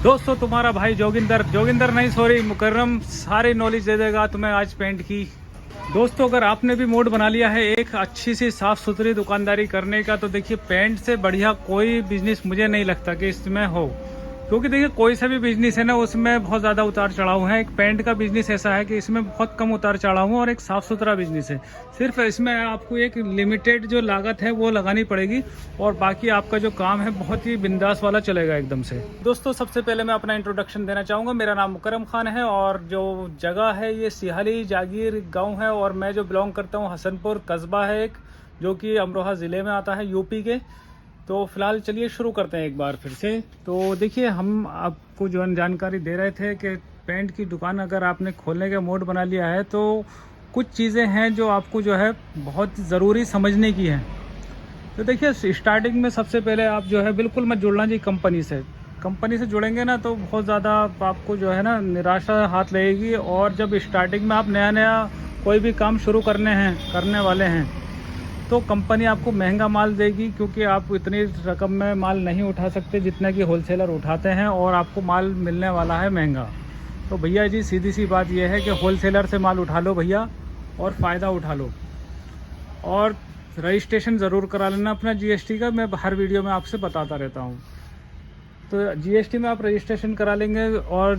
दोस्तों तुम्हारा भाई जोगिंदर नहीं सॉरी मुकर्रम सारी नॉलेज दे देगा तुम्हें आज पेंट की। दोस्तों अगर आपने भी मूड बना लिया है एक अच्छी सी साफ सुथरी दुकानदारी करने का, तो देखिए पेंट से बढ़िया कोई बिजनेस मुझे नहीं लगता कि इसमें हो। क्योंकि देखिए कोई सा भी बिजनेस है ना, उसमें बहुत ज़्यादा उतार चढ़ाव है। एक पेंट का बिजनेस ऐसा है कि इसमें बहुत कम उतार चढ़ाव है और एक साफ़ सुथरा बिजनेस है। सिर्फ इसमें आपको एक लिमिटेड जो लागत है वो लगानी पड़ेगी और बाकी आपका जो काम है बहुत ही बिंदास वाला चलेगा एकदम से। दोस्तों सबसे पहले मैं अपना इंट्रोडक्शन देना चाहूँगा। मेरा नाम मुकर्रम खान है और जो जगह है ये सिहाली जागीर गाँव है और मैं जो बिलोंग करता हूँ हसनपुर कस्बा है एक, जो कि अमरोहा ज़िले में आता है यूपी के। तो फिलहाल चलिए शुरू करते हैं एक बार फिर से। तो देखिए हम आपको जो जानकारी दे रहे थे कि पेंट की दुकान अगर आपने खोलने का मूड बना लिया है तो कुछ चीज़ें हैं जो आपको जो है बहुत ज़रूरी समझने की हैं। तो देखिए स्टार्टिंग में सबसे पहले आप जो है बिल्कुल मत जुड़ना जी कंपनी से जुड़ेंगे ना तो बहुत ज़्यादा आपको जो है ना निराशा हाथ लगेगी। और जब स्टार्टिंग में आप नया कोई भी काम शुरू करने वाले हैं तो कंपनी आपको महंगा माल देगी, क्योंकि आप इतनी रकम में माल नहीं उठा सकते जितना कि होलसेलर उठाते हैं और आपको माल मिलने वाला है महंगा। तो भैया जी सीधी सी बात यह है कि होलसेलर से माल उठा लो भैया और फ़ायदा उठा लो। और रजिस्ट्रेशन ज़रूर करा लेना अपना जीएसटी का, मैं हर वीडियो में आपसे बताता रहता हूँ। तो जीएसटी में आप रजिस्ट्रेशन करा लेंगे और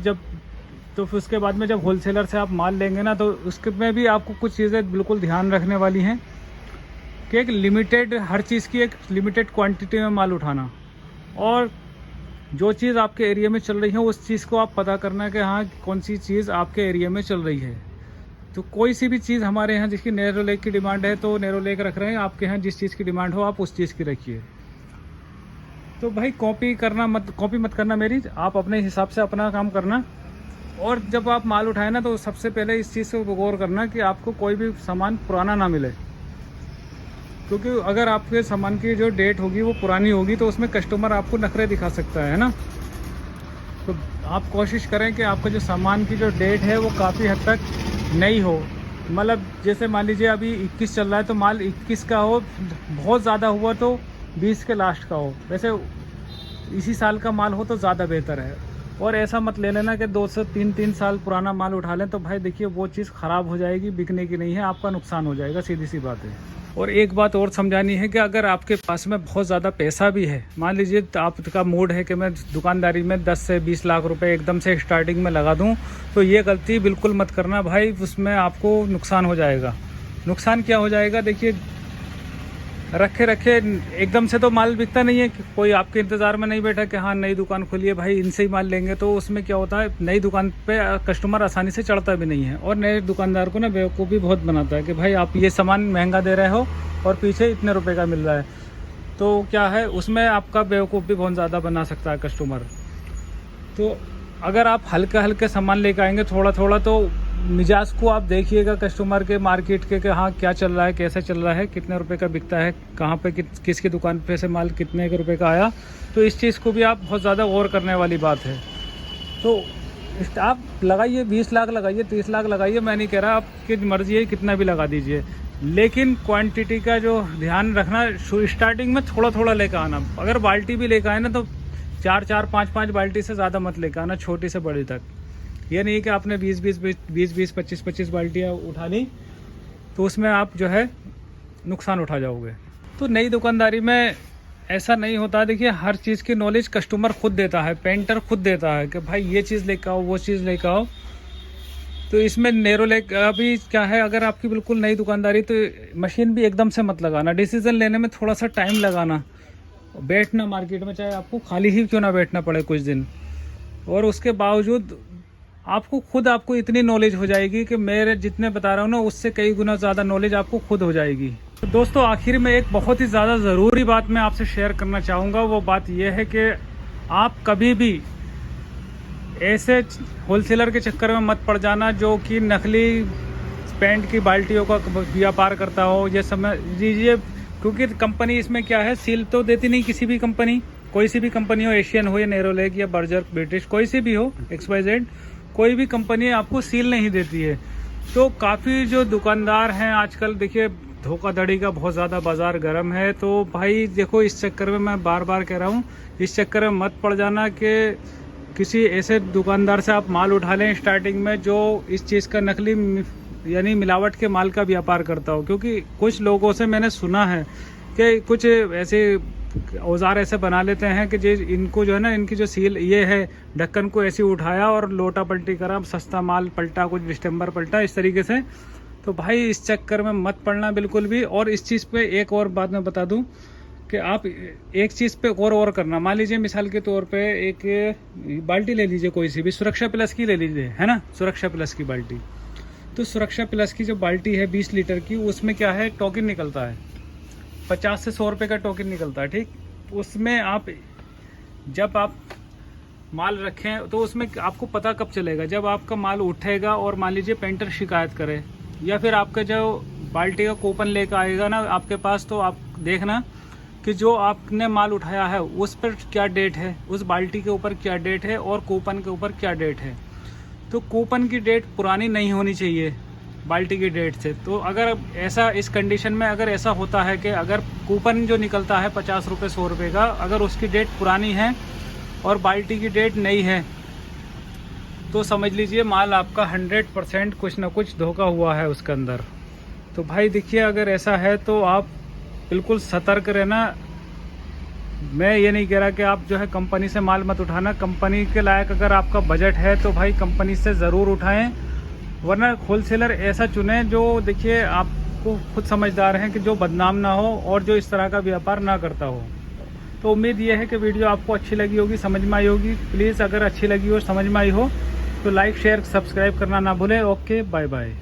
तो फिर उसके बाद में जब होलसेलर से आप माल लेंगे ना तो उसके में भी आपको कुछ चीज़ें बिल्कुल ध्यान रखने वाली हैं कि एक लिमिटेड हर चीज़ की एक लिमिटेड क्वांटिटी में माल उठाना और जो चीज़ आपके एरिया में चल रही है उस चीज़ को आप पता करना कि हाँ कौन सी चीज़ आपके एरिया में चल रही है। तो कोई सी भी चीज़ हमारे यहाँ जिसकी नैरो लेक की डिमांड है तो नैरो लेक रख रहे हैं, आपके यहाँ जिस चीज़ की डिमांड हो आप उस चीज़ की रखिए। तो भाई कॉपी मत करना मेरी, आप अपने हिसाब से अपना काम करना। और जब आप माल उठाए ना तो सबसे पहले इस चीज़ को गौर करना कि आपको कोई भी सामान पुराना ना मिले, क्योंकि अगर आपके सामान की जो डेट होगी वो पुरानी होगी तो उसमें कस्टमर आपको नखरे दिखा सकता है ना। तो आप कोशिश करें कि आपका जो सामान की जो डेट है वो काफ़ी हद तक नई हो। मतलब जैसे मान लीजिए अभी 21 चल रहा है तो माल 21 का हो, बहुत ज़्यादा हुआ तो 20 के लास्ट का हो। वैसे इसी साल का माल हो तो ज़्यादा बेहतर है। और ऐसा मत ले लेना कि 2 से 3 साल पुराना माल उठा लें तो भाई देखिए वो चीज़ ख़राब हो जाएगी, बिकने की नहीं है, आपका नुकसान हो जाएगा, सीधी सी बात है। और एक बात और समझानी है कि अगर आपके पास में बहुत ज़्यादा पैसा भी है, मान लीजिए आपका मूड है कि मैं दुकानदारी में 10 से 20 लाख रुपए एकदम से स्टार्टिंग में लगा दूं, तो ये गलती बिल्कुल मत करना भाई, उसमें आपको नुकसान हो जाएगा। नुकसान क्या हो जाएगा, देखिए रखे एकदम से तो माल बिकता नहीं है। कोई आपके इंतज़ार में नहीं बैठा कि हाँ नई दुकान खोली है भाई इनसे ही माल लेंगे, तो उसमें क्या होता है नई दुकान पे कस्टमर आसानी से चढ़ता भी नहीं है और नए दुकानदार को ना बेवकूफ़ भी बहुत बनाता है कि भाई आप ये सामान महंगा दे रहे हो और पीछे इतने रुपए का मिल रहा है। तो क्या है उसमें आपका बेवकूफ़ भी बहुत ज़्यादा बना सकता है कस्टमर। तो अगर आप हल्के सामान लेकर आएंगे थोड़ा तो मिजाज को आप देखिएगा कस्टमर के, मार्केट के कि हाँ क्या चल रहा है, कैसे चल रहा है, कितने रुपए का बिकता है, कहाँ पे किसकी दुकान पे से माल कितने के रुपए का आया। तो इस चीज़ को भी आप बहुत ज़्यादा गौर करने वाली बात है। तो आप लगाइए 20 लाख लगाइए, 30 लाख लगाइए, मैं नहीं कह रहा, आपकी मर्जी है कितना भी लगा दीजिए, लेकिन क्वांटिटी का जो ध्यान रखना, स्टार्टिंग में थोड़ा लेकर आना। अगर बाल्टी भी लेकर आए ना तो 4 5 बाल्टी से ज़्यादा मत लेकर आना, छोटी से बड़ी तक। ये नहीं कि आपने 20 25 बाल्टियाँ उठा ली तो उसमें आप जो है नुकसान उठा जाओगे। तो नई दुकानदारी में ऐसा नहीं होता। देखिए हर चीज़ की नॉलेज कस्टमर खुद देता है, पेंटर खुद देता है कि भाई ये चीज़ लेकर आओ, वो चीज़ लेकर आओ। तो इसमें नैरो लेक अभी क्या है, अगर आपकी बिल्कुल नई दुकानदारी तो मशीन भी एकदम से मत लगाना, डिसीज़न लेने में थोड़ा सा टाइम लगाना, बैठना मार्केट में, चाहे आपको खाली ही क्यों ना बैठना पड़े कुछ दिन। और उसके बावजूद आपको इतनी नॉलेज हो जाएगी कि मेरे जितने बता रहा हूँ ना उससे कई गुना ज़्यादा नॉलेज आपको खुद हो जाएगी। तो दोस्तों आखिर में एक बहुत ही ज़्यादा ज़रूरी बात मैं आपसे शेयर करना चाहूँगा। वो बात यह है कि आप कभी भी ऐसे होलसेलर के चक्कर में मत पड़ जाना जो कि नकली पेंट की बाल्टियों का व्यापार करता हो। ये समझ लीजिए, क्योंकि कंपनी इसमें क्या है, सील तो देती नहीं किसी भी कंपनी, कोई सी भी कंपनी हो, एशियन हो या नैरोलैक या बर्जर ब्रिटिश, कोई सी भी हो, XYZ, कोई भी कंपनी आपको सील नहीं देती है। तो काफ़ी जो दुकानदार हैं आजकल, देखिए धोखाधड़ी का बहुत ज़्यादा बाज़ार गर्म है। तो भाई देखो इस चक्कर में मैं बार बार कह रहा हूँ, इस चक्कर में मत पड़ जाना कि किसी ऐसे दुकानदार से आप माल उठा लें स्टार्टिंग में जो इस चीज़ का नकली यानी मिलावट के माल का व्यापार करता हो। क्योंकि कुछ लोगों से मैंने सुना है कि कुछ ऐसे औजार ऐसे बना लेते हैं कि जे इनको जो है ना, इनकी जो सील ये है, ढक्कन को ऐसे उठाया और लोटा पलटी करा, सस्ता माल पलटा, कुछ डिस्टेम्बर पलटा, इस तरीके से। तो भाई इस चक्कर में मत पड़ना बिल्कुल भी। और इस चीज़ पे एक और बात मैं बता दूं कि आप एक चीज़ पे और करना। मान लीजिए मिसाल के तौर पे एक बाल्टी ले लीजिए, कोई सी भी सुरक्षा प्लस की ले लीजिए, है ना, सुरक्षा प्लस की बाल्टी। तो सुरक्षा प्लस की जो बाल्टी है 20 लीटर की, उसमें क्या है, टोकन निकलता है, 50 से 100 रुपये का टोकन निकलता है, ठीक। उसमें आप जब आप माल रखें तो उसमें आपको पता कब चलेगा, जब आपका माल उठेगा और मान लीजिए पेंटर शिकायत करे या फिर आपका जो बाल्टी का कूपन लेकर आएगा ना आपके पास, तो आप देखना कि जो आपने माल उठाया है उस पर क्या डेट है, उस बाल्टी के ऊपर क्या डेट है और कूपन के ऊपर क्या डेट है। तो कूपन की डेट पुरानी नहीं होनी चाहिए बाल्टी की डेट से। तो अगर ऐसा इस कंडीशन में अगर ऐसा होता है कि अगर कूपन जो निकलता है 50 रुपये 100 रुपये का, अगर उसकी डेट पुरानी है और बाल्टी की डेट नई है, तो समझ लीजिए माल आपका 100% कुछ ना कुछ धोखा हुआ है उसके अंदर। तो भाई देखिए, अगर ऐसा है तो आप बिल्कुल सतर्क रहना। मैं ये नहीं कह रहा कि आप जो है कंपनी से माल मत उठाना। कंपनी के लायक अगर आपका बजट है तो भाई कंपनी से ज़रूर उठाएं, वरना होलसेलर ऐसा चुनें जो देखिए आपको खुद समझदार हैं कि जो बदनाम ना हो और जो इस तरह का व्यापार ना करता हो। तो उम्मीद ये है कि वीडियो आपको अच्छी लगी होगी, समझ में आई होगी। प्लीज़ अगर अच्छी लगी हो, समझ में आई हो, तो लाइक शेयर सब्सक्राइब करना ना भूलें। Okay, bye bye.